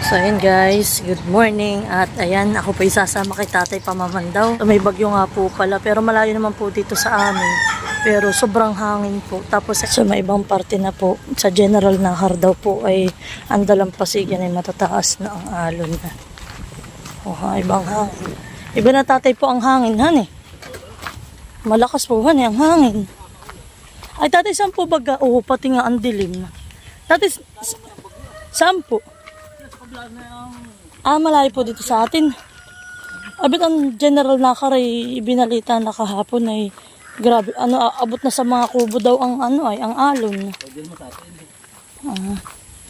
So ayun guys, good morning. At ayan, ako po isasama kay Tatay Pamamandaw. May bagyo nga po pala, pero malayo naman po dito sa amin. Pero sobrang hangin po. Tapos sa may ibang parte na po, sa General Nahar daw po ay ang dalampasigan ay matataas na ang alon na. Ibang hangin. Iba na tatay po ang hangin, han eh. Malakas po han eh, ang hangin. Ay tatay, saan po baga? Pati nga ang dilim. Tatay, saan po? Malayo po dito sa atin. Abit ang General Nahar ay ibinalita na kahapon ay grabe, abot na sa mga kubo daw ang ang alon.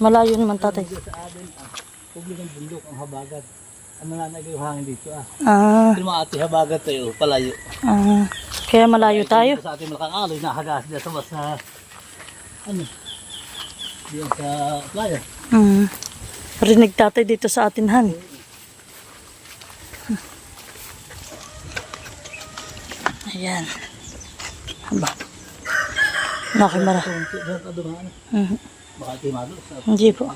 Malayo naman tatay. Publikang bundok ang habagat. Ano na yung hangin dito Pero mga ati habagat tayo, palayo. Kaya malayo tayo. Sa ating malakang aloy, nakagas na sa diyan sa playa. Rinig tatay dito sa atin han. Ayan. Haba. Nakimara. Hindi po.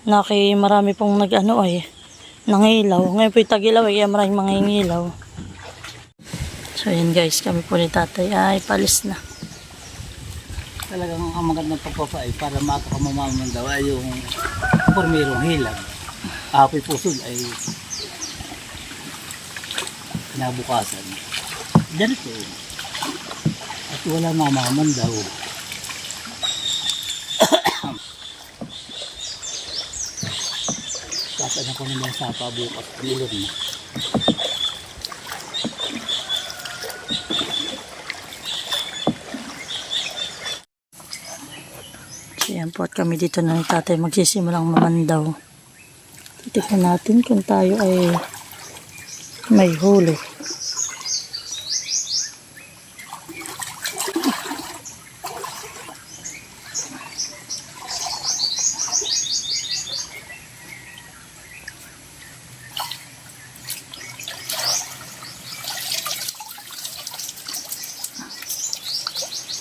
Marami pong nangilaw. Ngayon po yung tagilaw kaya maraming mga ingilaw. So yun guys, kami po ni tatay ay palis na. Talagang ang magandang pagpapay para makakamamaman daw ay yung pormirong hilang. Apoy pusod ay kinabukasan. Ganito. At wala mamaman daw. Tatanan ko naman sa pabukas. Bilog na. Ayan po at kami dito na ni tatay magsisimulang mamandaw. Titignan natin kung tayo ay may huli.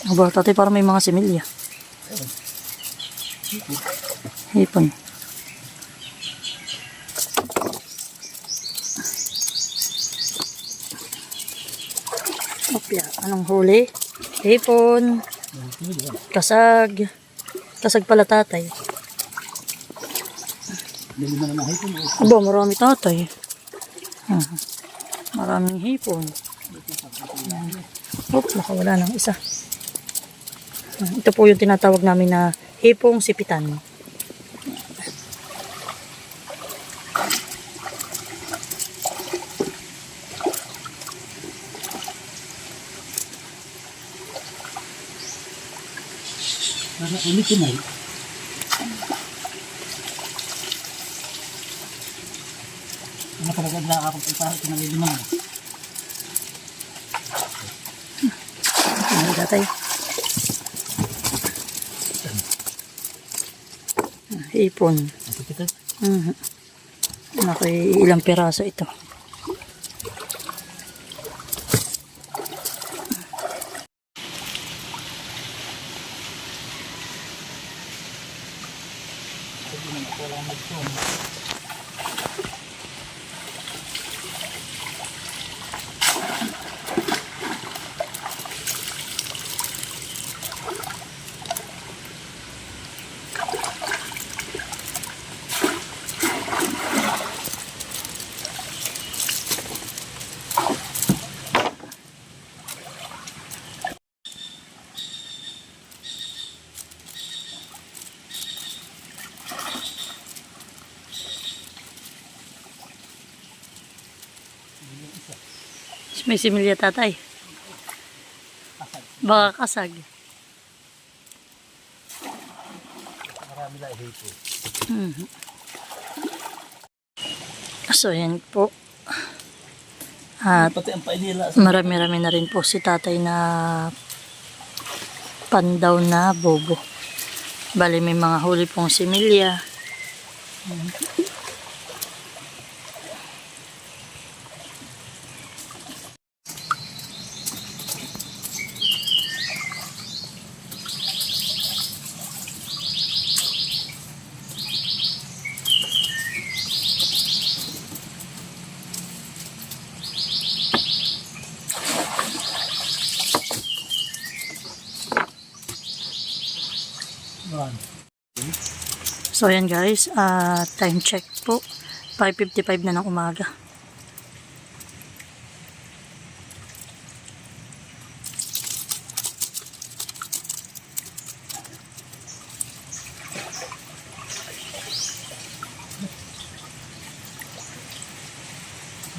Aba, tatay parang may mga similya. Hipon. Opya, anong huli? Hipon. Kasag. Kasag pala tatay. Aba, marami tatay. Maraming hipon. Nakawala ng isa. Ito po yung tinatawag namin na hipong sipitan. Ulitin na. Nakalagad lang ako para kinaliliman. Ano tatay? Hipon. Ilang piraso ito. May similya tatay. Baka kasag. Marami lang hipon. So yan po. At Pati ang painila. marami-rami na rin po si tatay na pandaw na bobo. Bali may mga huli pong similya. So ayan guys, time check po. 5:55 na ng umaga.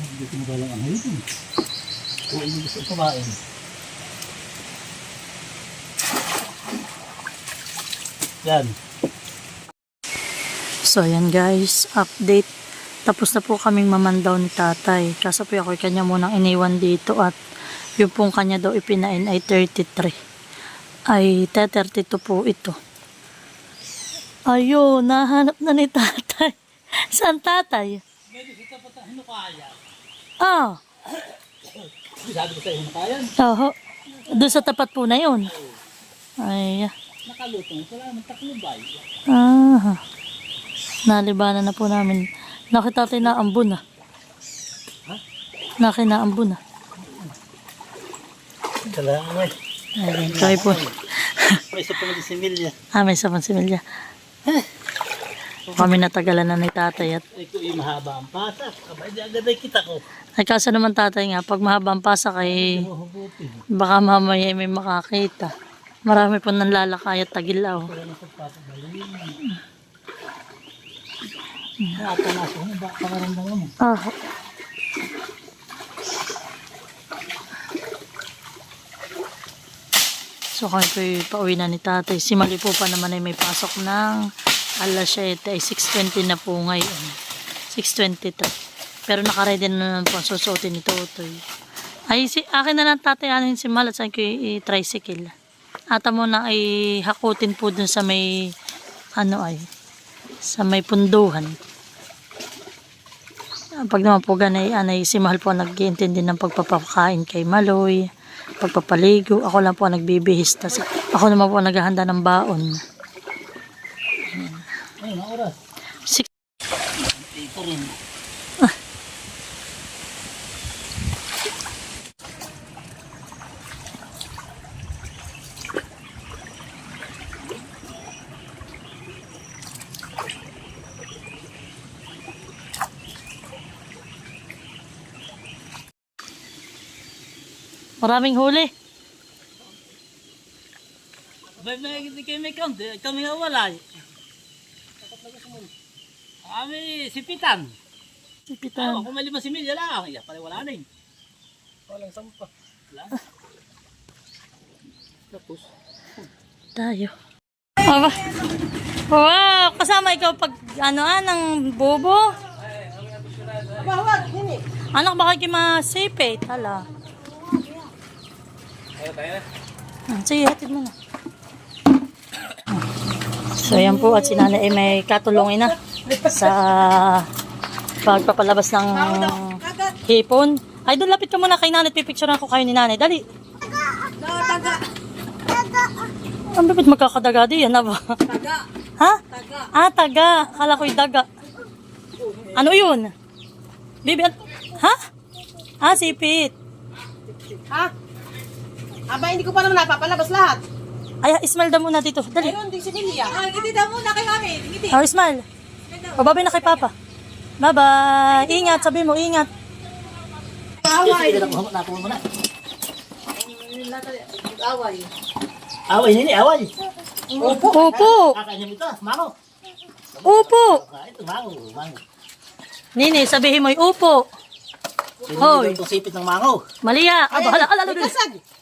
Hindi ko magalang ang halitin. Kung hindi gusto kumain. Yan. So ayan guys, update. Tapos na po kaming mamandaw ni tatay. Kaso po ako kanya munang iniwan dito at yung pong kanya daw ipinain ay 33. Ay 32 po ito. Ayun, nahanap na ni tatay. Saan tatay? Medyo kita pa tayo hinukaya. Ah, Sabi ko sa'yo hinukayan. oho. Doon sa tapat po na yun. Ay, Nakalutong. Wala naman taklubay. nalibanan na po namin. Nakita tayo na ambon na. Ha? Nakinaambon na. Salamat. Ayun, kaya po. May isa pa natin si Milya. May isa pang similya. Kami natagalan na ni tatay at Ay ko yung mahaba ang pasak. Abay di agad ay kita ko. ay kaso naman tatay nga, pag mahabang pasak ay Mahubuti. baka mamaya may makakita. Marami po nang lalakay at tagilaw. Wala na pagpapagaling. Nakapanaso mo ba? Pakaramdaman mo. Ah. So kami po pauwi na ni tatay. Si Mali po pa naman ay may pasok ng alas 7 ay 6:20 na po ngayon. 6:23. Pero nakaready na naman po ang susuotin ni Totoy. Ay akin na lang tatay anin si Mal at saan ko i-tricycle. Ata mo na ay hakutin po dun sa may sa may punduhan. Pag naman po ganay, si Mahal po nag-iintindi ng pagpapakain kay Maloy, pagpapaligo. Ako lang po nagbibihis. Tas ako naman po naghahanda ng baon. Ay, na oras. 6. Ito rin. Maraming huli. Hindi kayo may count. Kami nga wala. Kami sipitan. Sipitan. Kung may 5 si Milya lang. Iya, pala wala na eh. Walang sampa. Wala. Tapos. Tayo. Aba. Wow, kasama ikaw pag ng bobo. Anak baka kayo masipit. Hala. Sige, hatid mo na. So yan po at si nanay ay may katulongin na sa pagpapalabas ng hipon. Ay doon lapit ka muna kay nanay at pipicturean ko kayo ni nanay. Dali. Taga. Ang bibit magkakadaga di yan ba? Taga. Ha? Taga. Taga. Kala ko'y daga. Ano yun? Bibi, ha? Sipit. Ha? Aba, hindi ko pa naman napapalabas lahat. Ay, smile daw muna dito. Dali. Ayun, di si Lilia. Ngiti daw muna kay mami. Ngiti. Oh, smile. Babay na kay Papa. Bye-bye. Ingat, sabi mo, ingat. Away. Nakuha mo na. Away. Away nini, away. Opo. Kakanya mo ito, mango. Opo. Ito, mango. Nini, sabihin mo yung upo. Hoy. Ito sipit ng mango. Maliya. Aba, hala. Kasag.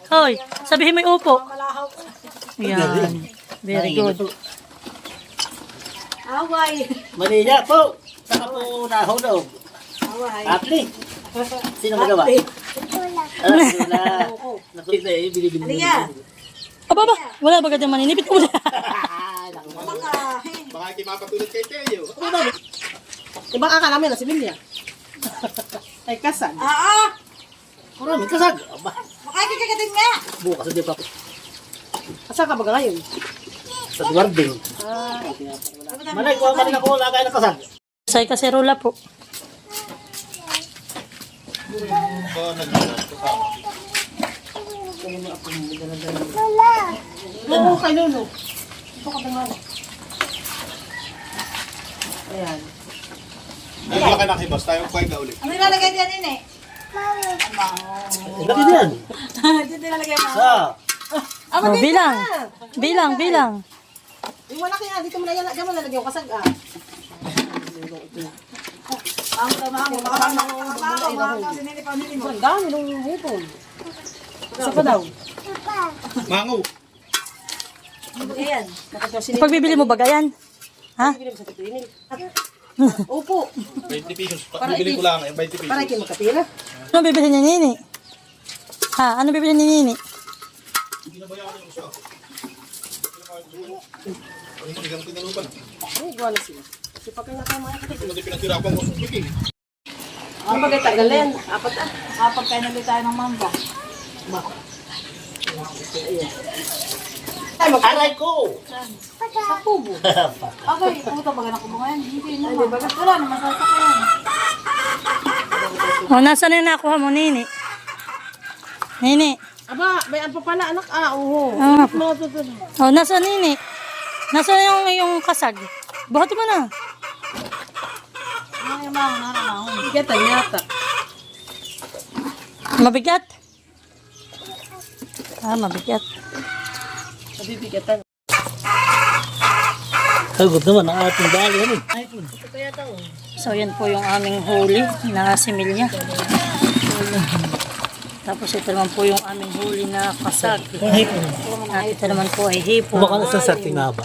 Hoy, sabihin mo yung upo. Malahaw. Yan. Very good. Away. Maliya po. Saka po nahulog. Away. Apli. Sino magawa? Wala. Nakita eh, binibili. Lilia. Aba, wala ba ganyan maninipit ko? Baka kimapatulad kay Teo. Ibang akala namin na si Lilia. Ay, kasag. Marami kasag. Aba, Makakikagatin nga. bukas hindi pa po. Kasag ka ba ngayon? Sa guarding. Malay, kuha ka rin ako. Wala kayo ng kasag. Say kaserola po. Oo, kay Lolo. Ito ka ba nga? Ayan. Naglalaki na kay boss. Tayo kuhay ka ulit. Ano ilalagay diyan, Nene? Laki yan. Dito ilalagay mo. Sa. Oh, bilang. Bilang. Yung malaki yan, dito mo na yan. Diyan mo lalagyan yung kasag ah. Si Nene pa, Nene mo. Ang dami nung hipon. Isa pa daw. Mango. Ayan. Pagbibili mo ba yan? Ha? Bibili mo sa tituinin. Opo. 20 pesos. Bibili ko lang. 20 pesos. Para kayo magkapira. Ano bibili ni Nini? Ha? Ano bibili ni Nini? Hindi ka tinalupan. Ay, gawa na sila. Kasi pag kaya tayo mga kapatid. Hindi pinatirapan ko sa piking. Ang bagay tagal na yan. Apat ah. Kapag kayo nalit tayo ng mangga. Ay, Aray ko! Sa kubo. Okay, puto baga na kubungan. Hindi naman. Wala naman sasakyan. O, nasa na yung nakuha mo, Nini? Nini? Aba, may ano pa pala anak ah. Oo. Ah. Mga tutuloy. O, nasa Nini? Nasa na yung kasag? Buhat mo na. Ano yung mga naramahon? Bigatan yata. Mabigat? Mabigat. Nabibigatan. Sagot naman ang ating bali. Ano? So, yan po yung aming huli na similya. Tapos ito naman po yung aming huli na kasag. At ito naman po ay hipon. Baka nasa sarting nga ba?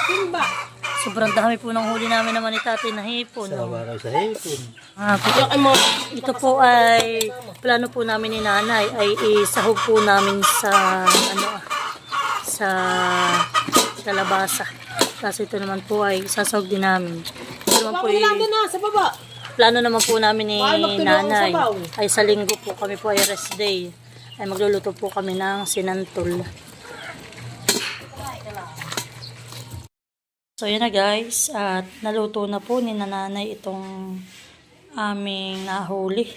Timba. Sobrang dami po ng huli namin naman ni tatay na hipon. Para sa hipon. Ito po ay plano po namin ni nanay ay isahog po namin sa sa kalabasa. Kasi ito naman po ay sasahog din namin. Ito naman po Bawal lang din na sa baba. plano naman po namin ni Bawal magtuloy ang nanay sabaw. ay sa linggo po kami po ay rest day. Ay magluluto po kami ng sinantol. So yun na guys, at naluto na po ni nanay itong aming nahuli,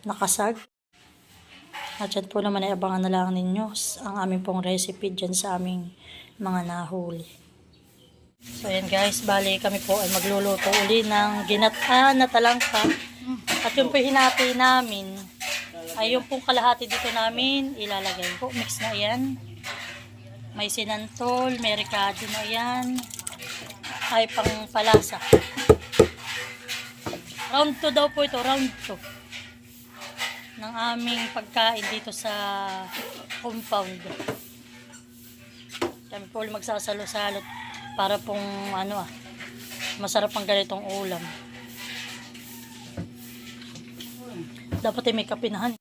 nakasag. At yan po naman ay abangan na lang ninyo ang aming pong recipe dyan sa aming mga nahuli. So yan guys, bali kami po ay magluluto uli ng ginataan na talangka. At yung po hinati namin, ay yung pong kalahati dito namin ilalagay po. Mix na yan. May sinantol, may ricado na yan. Ay pang palasa. Round 2 daw po ito, round 2 ng aming pagkain dito sa compound. Kami po ulit magsasalo-salot para pong masarap ang ganitong ulam. Dapat ay may kapinahan.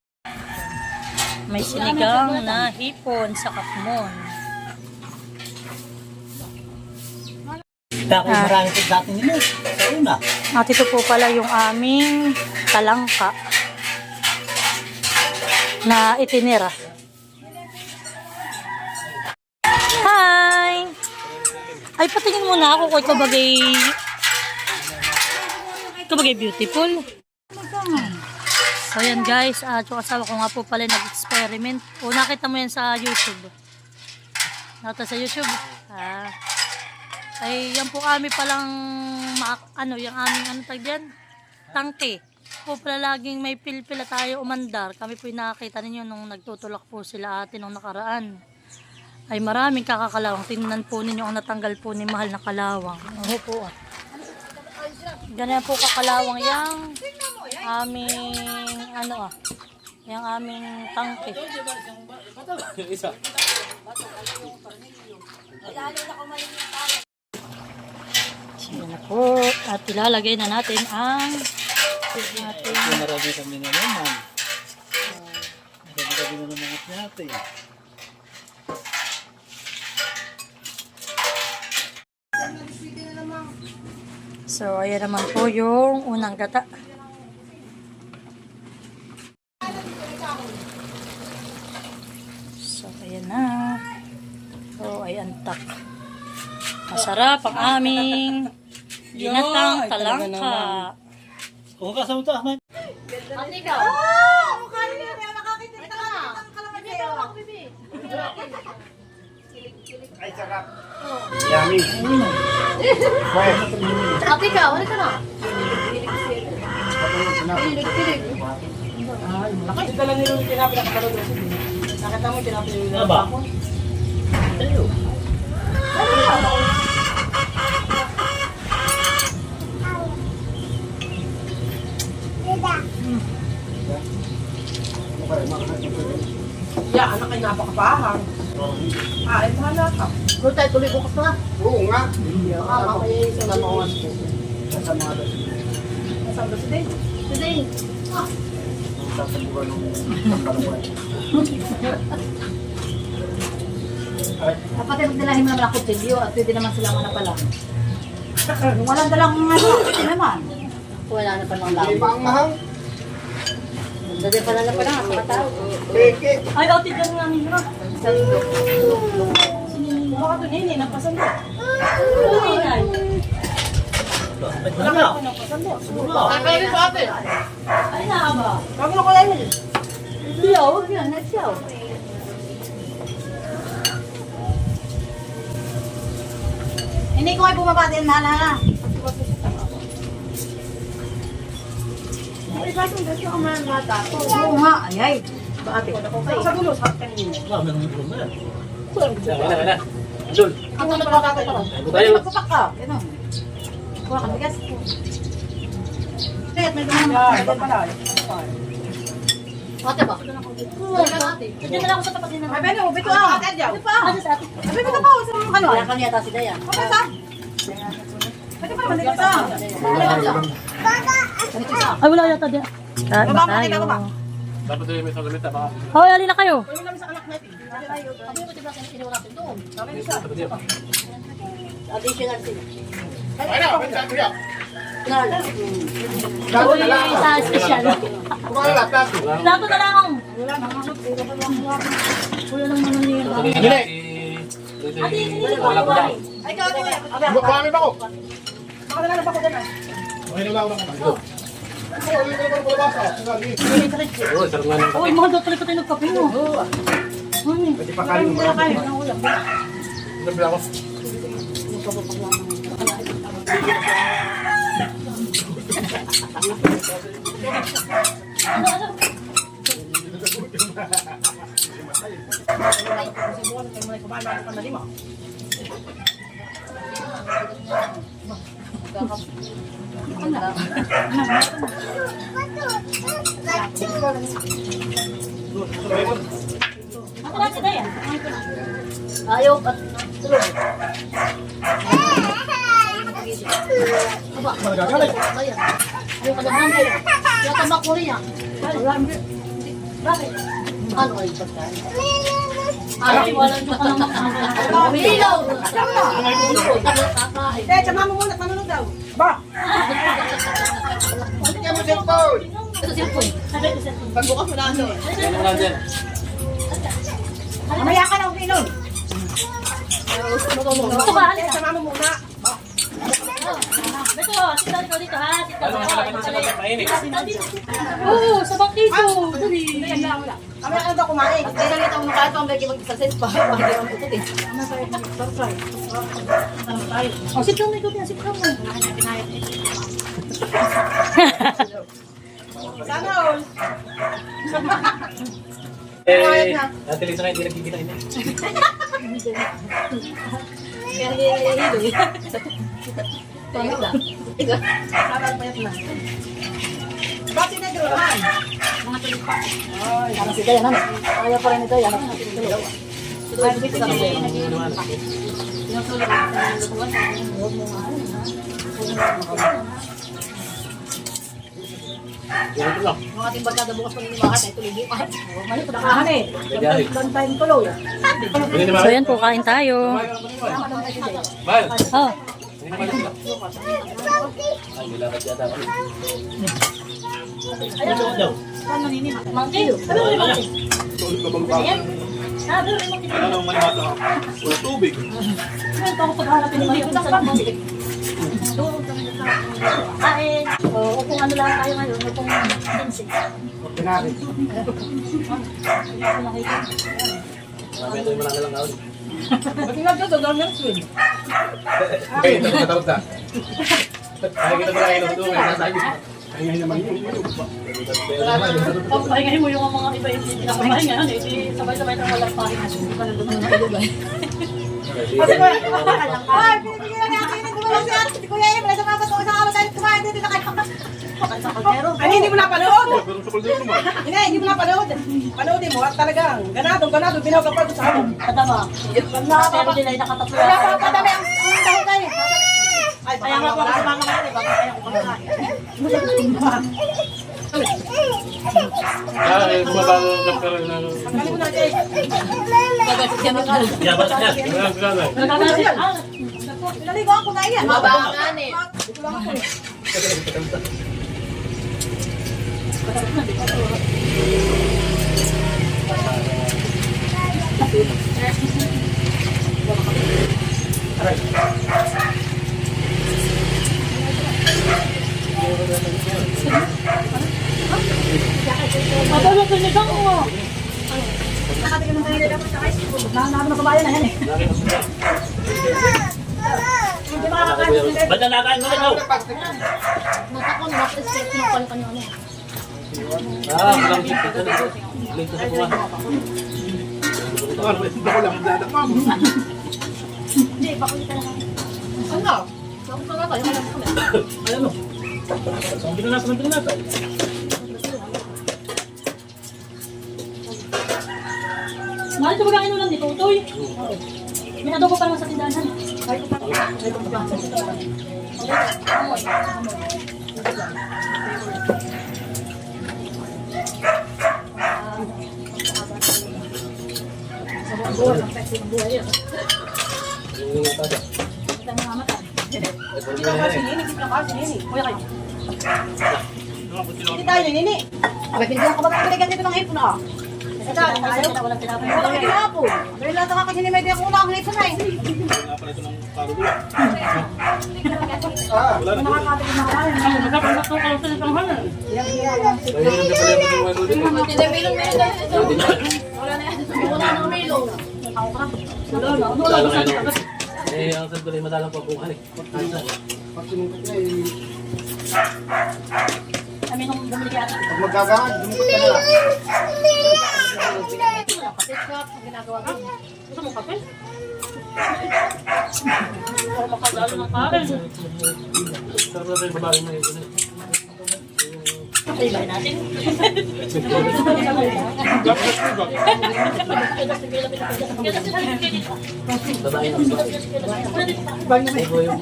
May sinigang na hipon sa kapmon. Bakit marami po sa atin nila? Sa una. At ito po pala yung aming talangka na itinira. Hi! Ay, patingin muna ako kung ikaw bagay beautiful. So yan guys, at yung asawa ko nga po pala nag-experiment. O nakita mo yan sa YouTube. Nakita sa YouTube? Ay yan po kami palang yung aming tag dyan? Tangke. Po pala laging may pilpila tayo umandar. Kami po yung nakakita ninyo nung nagtutulak po sila atin nung nakaraan. Ay maraming kakakalawang. Tingnan po ninyo ang natanggal po ni mahal na kalawang. Oo po ganyan po kakalawang yung aming yung aming tangke. Yung isa. So yan na po. At ilalagay na natin ang ating Marami kami na naman. Marami kami na naman natin. So, ayan naman po yung unang gata. So, ayan na. So, ay antak. Masarap ang aming ginatang talangka. Kung kasama ito, Ahmed. Ay, sarap. Yummy. Ate ka, wala ka na. Laki, dala nila yung tinapin na kapalo doon. Nakita mo yung tinapin nila. Aba. Ayun. Ya, anak ay napakapahang. Ah, ay bahala ka. Doon tayo tuloy bukas na. Oo nga. Mamaya yung isang gano'n. Nasaan ba si Dave? Today. Dapat ay magdalahin mo naman ang kutsilyo at pwede naman sila manapala. Kung walang dalang pwede naman. Wala na pa ng Hindi lawan. pa ang mahang. Dati pala na pala, mga tao. Peke. Ay, ate, dyan nga nila. Baka doon yun, napasan mo. Ay, Wala ka napasan mo. Kaya rin sa atin. ay, na ba? Bago na ko yan yun. Siyaw, huwag yan, nagsiyaw. Hindi ko ay bumaba din, mahal. Ay, bago na siya ang mga mata. Oo nga, ayay. Bakit? Sa gulo, sa kanina. Wala, meron ng problema. Wala. Idol. Ang ano pa kakay pa. Tayo. Magpapak ka. Ganun. Kuha ka bigas. Kaya may dumaan Yeah, na. iba pala. Ate ba? Kuha ka ate. Diyan na lang ako sa tapat din Ay, Beno, bito ah. Ate, Adjaw. Ate pa. Ano sa ate? Ay, bito pa. Sa mga ano? Wala kang yata si Dayan. Kapag sa? Pwede pa naman dito sa. Ay, wala yata diyan. Baba mo, kita baba. Dapat doon may salamita baka. Hoy, alin na kayo. Pwede namin sa anak natin. Sabi mo diba kung sino natin doon? Sabi niya. Additional sila. Ay na, pinsan ko yan. Nala. Gago na lang. Sa special. Kumain na, plato. Plato na lang. Wala na. Kuya lang naman niya. Dili. Ate, hindi ko ako kumain. Ay, ikaw, ate. Kumain ba ako? Baka nalalap ako dyan ah. Okay na lang ako ng Ay, hindi ko naman palabasa. Sige. Oo, sarap nga ng Uy, mahal daw talaga tayo nagkape mo. Pwede pa kanin mo. Sabi ako. Ako lang si Dayan. Ayaw at tulog. Aba, Magagalit. Dayan. Ayaw ka naman kayo. Kaya tamak mo rin yan. Bakit? Ano ay pagkain? Ay, wala nyo ka naman. Ilaw! Eh, sama mo muna, manunod daw. Ba? Sige mo cellphone. Ito cellphone. Pagbukas mo na ano. Yan lang dyan. Mamaya ka na uminom. Ito ba? Eh, sama mo muna. Ito, sital ko dito ha. Sital Ano ko. ang kalaki sa pagkapainit? Oo, sa bangkito. Dali. Mamaya ka daw kumain. Kaya lang ito ang kahit pang bagi mag-exercise pa. Hindi ang putot eh. Oh, sit down na ikaw. Sit down na. Sana all. Dati Lisa nga hindi nagkikinain eh. Kaya hindi hilo eh. Tawag lang. Sana all payat na. Bakit negro naman? Parang si Dayan, ano? Ayaw pa rin ni Dayan. Tulog. Tulog dito sa mga sinusulit natin ng lukuhan. Huwag mo nga. Ganito lang. Yung ating barkada bukas pag nilimahan ay tuloy bukas. Mali ko nakahan eh. Bantayin tuloy. Hindi naman. So yan po, kain tayo. Mahal. Oh. Hindi naman sila. Ay, nilakad yata ako. Ano daw? Monkey. Ano ba yung monkey? Tulog ka bang ba? Ayan. Ah, pero yung monkey. Ano nang manimata ka? Wala tubig. Ano pa ako paghahanapin ni Mayo? Sa monkey. Kain. O kung ano lang tayo ngayon, o kung ginseng. Pinari. Marami ito yung malaki lang ako. Ba't nga dito, doon nurse win. Okay, natawag na. Ay, kita pala kayo doon. Nasabi. Ay, ngayon naman yun. Pahingahin mo yung mga iba yung pinapahinga. Sabay-sabay na walang pahinga. Kasi ko, ay, pinipigyan na natin. Hindi mo lang si Ate Kuya Em. Nasa mga batuon sa kalo tayo kumain. Dito na kayo. Ay, hindi mo napanood. Hindi mo napanood. Panoodin mo at talagang ganadong binaw ka pa doon sa hamon. Kadama. Pero nila yung nakatapos. Padami ang dahil tayo. Ay, Kaya nga po ako sa mga ngayon. Bakit kaya ako kumakain? Ay, bumabago ka pero na. Pagkali mo na, Jay. Yabat na. Pinaligo ako na iyan. Mabangan eh. Dito lang ako eh. Matulog ko niya mo. Nakatingin ng tayo dapat sa high school. Nakakabang na kabayan na yan eh. Hindi makakakain ng tayo. Ba't nakain mo na ikaw? Matakon, mag-respect yung kanya ano. Walang gift. Ito na. Late na kuha. Hindi ko lang magdadakam. Hindi, bakit ka lang. Ano? Bakit ka lang kayo? Alam mo. Ang pinanasa. Mahal ito magkain ulam ni Tutoy. May adobo pa naman sa tindahan. Hindi ka kasi nini. Hindi ka kasi nini. Kuya kayo. Hindi tayo nini. Abay, hindi lang kapag-kapaligan dito ng hipon ah. Kasi tayo tayo. Walang tinapay. Wala ka ginapo. Dahil lahat ng kasi ni Medya kung wala kang hipon na eh. Wala na. Nakakatigil na kabayan. Magkakaroon na ito sa isang halan. Hindi, milong ito. Wala na yan. Wala na milong. Wala lang kayo. Eh, ang sabi ko rin madalang pagbukan eh. Kami nung bumili kaya. Pag magkagaan, dumukot ka na lang. Patikap, ang ginagawa ko. Gusto mo kape? Para makadalo ng kain. Sarap na rin babae na ito. Ibay natin. Babae na babae. Ego yung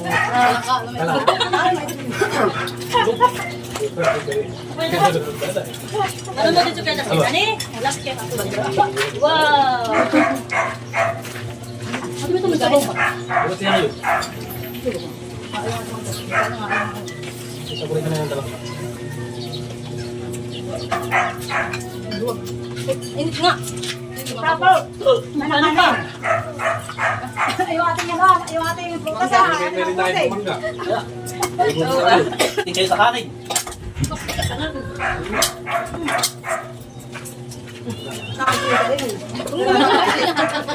Ano mo dito kaya natin? Ani? Last kaya ako. Wow! Ano ba ito magsabaw pa? Ano siya yun? Sabunin ka na yung dalawa. Init nga. Tapo. Ano pa? Ayaw ating yan ah. Ayaw ating prutas ah. May rin na yung mangga. Hindi kayo sa kanin.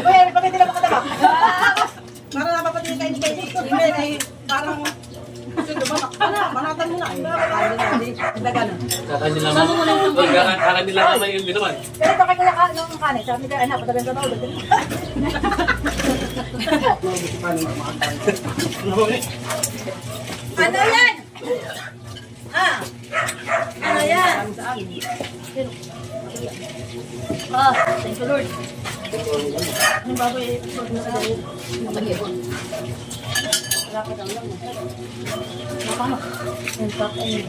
Uy, bakit hindi na makataba? Para napapatingin kayo kayo. Hindi, ay parang... Manatan mo na. Daga na. Kakain nila kakain nila naman yung binaman. Pero ito kay kuya ka, nung kanin, sabi ko, anak, patagan sa bawal. Ano yan? Ah? Ano yan? Ah, thank you Lord. Anong baboy? Mag-hipon. Napano? In fact, ayun.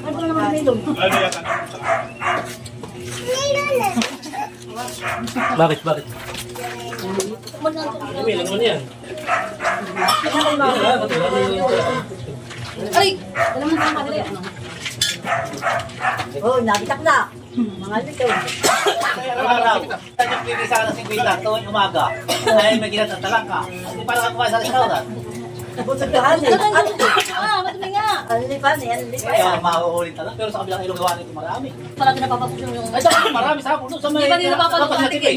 Ano ba naman may loob? Bakit? May lang naman yan. Aray! Alam mo na ang kadali. Oh, nabitak na. Mga lito. Araw. Nagpipili sa akin ng 50 tuwing umaga. Ay, may ginatatalang ka. Hindi para ka kumain sa restaurant. Madami nga. Anlipan, anlipan. Kaya mahuhuli talaga. Pero sa kabilang ilong gawa nito marami. Parang pinapapapos yung... Ay, sa marami sa ako. Sa may... Di ba nila papalok sa natin?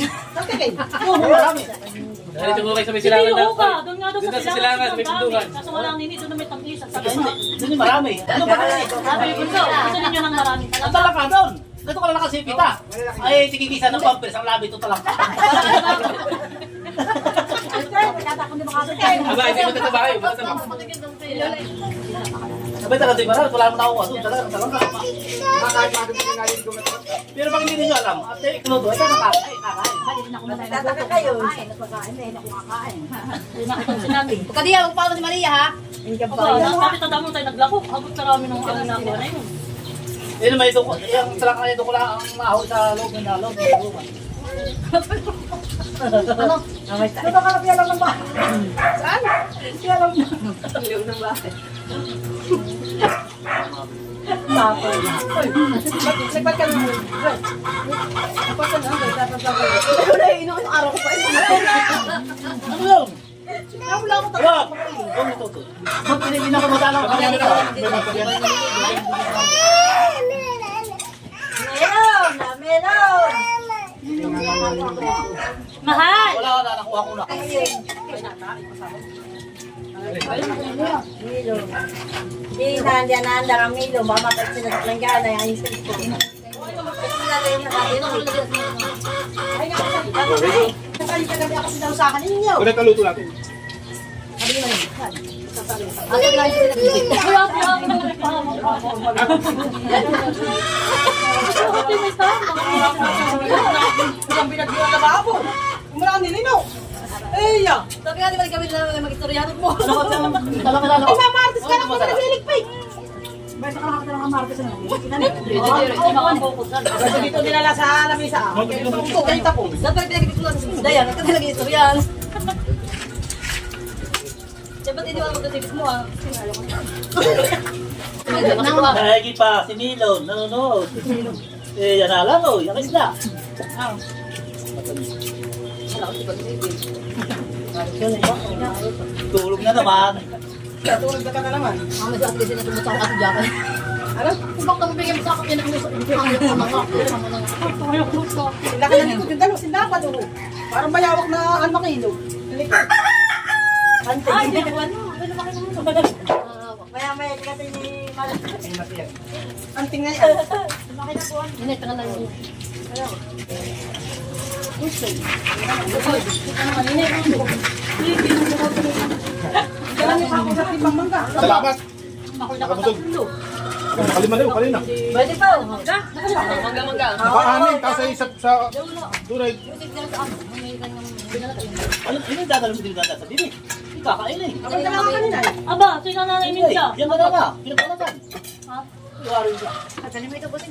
Oo, marami. Dito mo kayo sa may silangan Hindi daw. ko ka, doon nga doon Doon sa sa silangan, sa may pintuan. Kaso wala ang nini, doon na may tangkisa. Sabi Ay, ko, hindi. Doon yung marami. Ano ba kasi? sabi ko, gusto ninyo ng marami Ang talaga. talaka doon. Ganito ka lang nakasipit ah. Ay, tigigisa ng pampers. Ang labi ito talaka. Aba, hindi mo tatabahay. Matataba. Sabay talaga di marami. Wala naman ako. Doon talaga. Talaka. Pero pag hindi ninyo alam, at iklodo, ito nakakain. Tataka kayo. Nagpakain na, ako kakain. Hindi nakita ko sinabi. Pagkadiya, magpapalo si Maria ha. Aba, bakit tanda mo tayo naglako? Hagot karami nung ano na ako na yun. Yun may duko. Yung talaka na duko lang ang mahoy sa loob ng loob. Ano? Ito ka lang lang ng bahay. Saan? Kaya lang ng bahay. Nagbat ka naman. Nagbat ka naman. Tapos lang kayo. Pero naiinom yung araw ko pa. Ano yun? Wala ko talaga. Wag! Huwag ito to. Huwag pinili na kumatalang kami ang ito. Mahal! Wala ka na, nakuha ko na. Hindi nandiyan na ang Milo, mamatag sila sa planggana, yung ayos ko. Nasali ka gabi ako sinausakan ninyo. Ulit ang luto natin. Wala po ako ng reklamo. Buti may tama. Ang binagyan na babo. Umula ang nilino. Eh, ya. Sabi nga, di ba kami na mag-istoryahan mo? Talaga lalo. Ay, mamartis ka na kung nasilig pa eh. Basta ka nakakita ng martes na. Hindi makapokot. Kasi dito nilala sa lamisa. Kaya tapos. Dapat pinagkikita ko lang sa Dayan, at kasi nag-istoryahan. Dapat iniwan mo ito mo ah. Nahagi pa, si Milon, nanonood. Eh, yan na lang, oh, yung isla. Tulog na naman. Tulog na ka na naman. Ang mas at least na tumutsa ako sa jacket. Ano? Kung bakit mo bigyan mo sa akin, pinag-usap. Laki na likod yung dalaw. Sindapan o. Parang bayawak na makilo. Likod. Ay, hindi ko ano. Maya-maya, kasi ni Mala. Anting na yan. Hindi, tangan lang yun. Kaya niyo ako sa timbang mangga. Salamat. Nakabusog. Nakalima na yun, kanina. Pwede pa. Nakaanin, kasi sa dunay. Ano yung dadalo mo din sa dili? Kakain eh. Ako na lang kanina eh. Aba, sino na nanay minsa? Yan ba na? Pinapalatan. Ha? Iwari siya.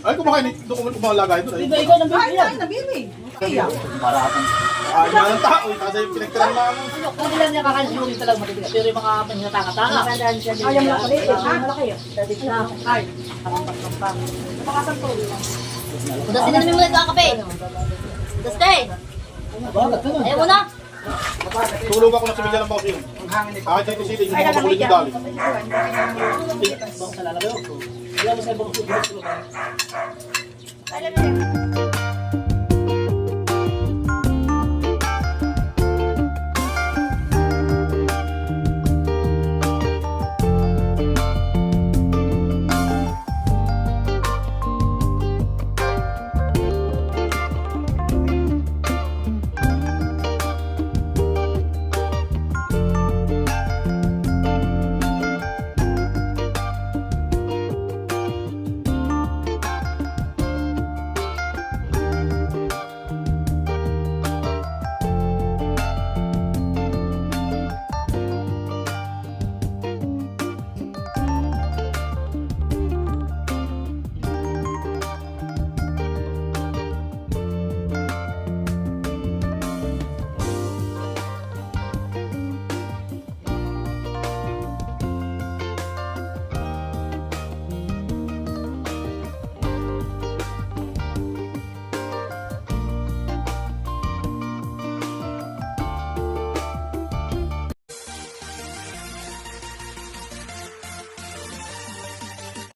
Ay, kumakain. Doon ko kumalagay doon. Di ba ikaw nang Ay, bibili yan? ay, nabibig. Kaya. Maraming. Ay, yan ang tao. Kasi pinagtirang lang. Kung ilan niya kakain talaga matitigas. Pero yung mga pinatanga-tanga. Ayaw mo lang ulit. Ha? Malaki yun. Ay. Udasin na namin muna ito ang kape. Udaste. Bakit ka na? Ayaw mo na. Tulog ako na sa milya ng boss yun. Kahit dito sila, hindi ako makulit yung galing. Bang sa lalagay ko. Wala mo sa ibang susunod. Alam mo yun.